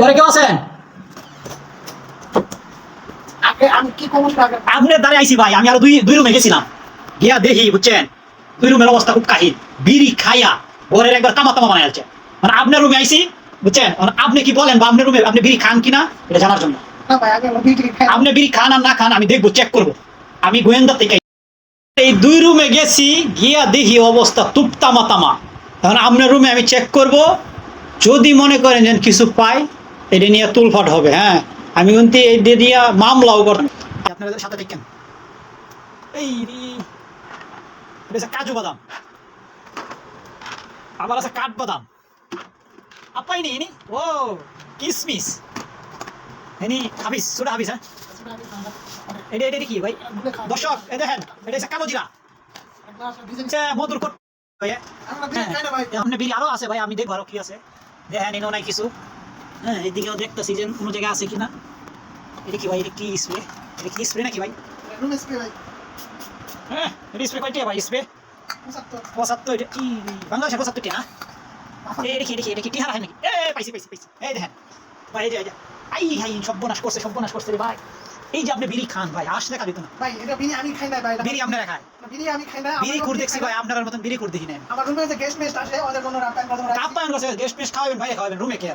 ঘরে কেউ আছেন? আমি কি কমস্টা আপনার দ্বারে আইছি ভাই, আমি আরো দুই রুমে গেছিলাম, গিয়া দেখি বুঝছেন দুই রুমের অবস্থা খুব কাহিল, বিড়ি খাইয়া ঘরের একবার তামা তামা বানায় আছে। মানে আপনার রুমে আইছি বুঝছেন, আপনি কি বলেন বা আপনার রুমে আপনি বিড়ি খান কিনা এটা জানার জন্য। আপনি বিড়ি খান আর না খান আমি দেখবো, চেক করবো, আমি গোয়েন্দা থেকে এই দুই রুমে গেছি, গিয়া দেখি অবস্থা তুপ তামা তামা। এখন আপনার রুমে আমি চেক করব, যদি মনে করেন যেন কিছু পাই এটা নিয়ে তুলফাট হবে। হ্যাঁ, আমি কিন্তু এই দিয়ে দিয়া মামলাও করতাম। আপনাদের সাথে দেখেন এই এটা হচ্ছে কাজু বাদাম, আবার আছে কাঠ বাদাম, আপাই নি ও কিসমিস এনি হাবিস সুরা হাবিস। হ্যাঁ এটা এটা কি ভাই দর্শক, এই দেখেন এটা হচ্ছে কালো জিরা, মধুর কোট ভাইয়া। আপনি বিল আরো আছে ভাই, আমি দেখবো আরো কি আছে। দেখেন এনে নাই কিছু। হ্যাঁ এদিকেও দেখতেছি যে কোনো জায়গায় আছে কিনা। এটা কি ভাই, এটা কি স্প্রে? এটা কি স্প্রে নাকি ভাই? হ্যাঁ এটা স্প্রে কয়টা ভাই? স্প্রে 75। এটা কি বাংলাদেশের 75 টা না? এটা কি টিহার হয় নাকি? পাইছি পাইছি পাইছি। এই দেখেন ভাই, এই যে আই হাই সর্বনাশ করছে রে ভাই। এই যে আপনি বিড়ি খান ভাই, আসলে খালি তো না ভাই, এটা বিড়ি আমি খাই না ভাই। বিড়ি আপনারা খায়? বিড়ি আমি খাই না। বিড়ি কুর দেখছি ভাই, আপনার মতন বিড়ি কুর দেখি না। আমার রুমে যে গেস্ট মেস্ট আসে ওদের জন্য রাত আপ্যায়ন করছে, গেস্ট পেস্ট খাওয়াবেন ভাই, খাওয়াবেন রুমে কে?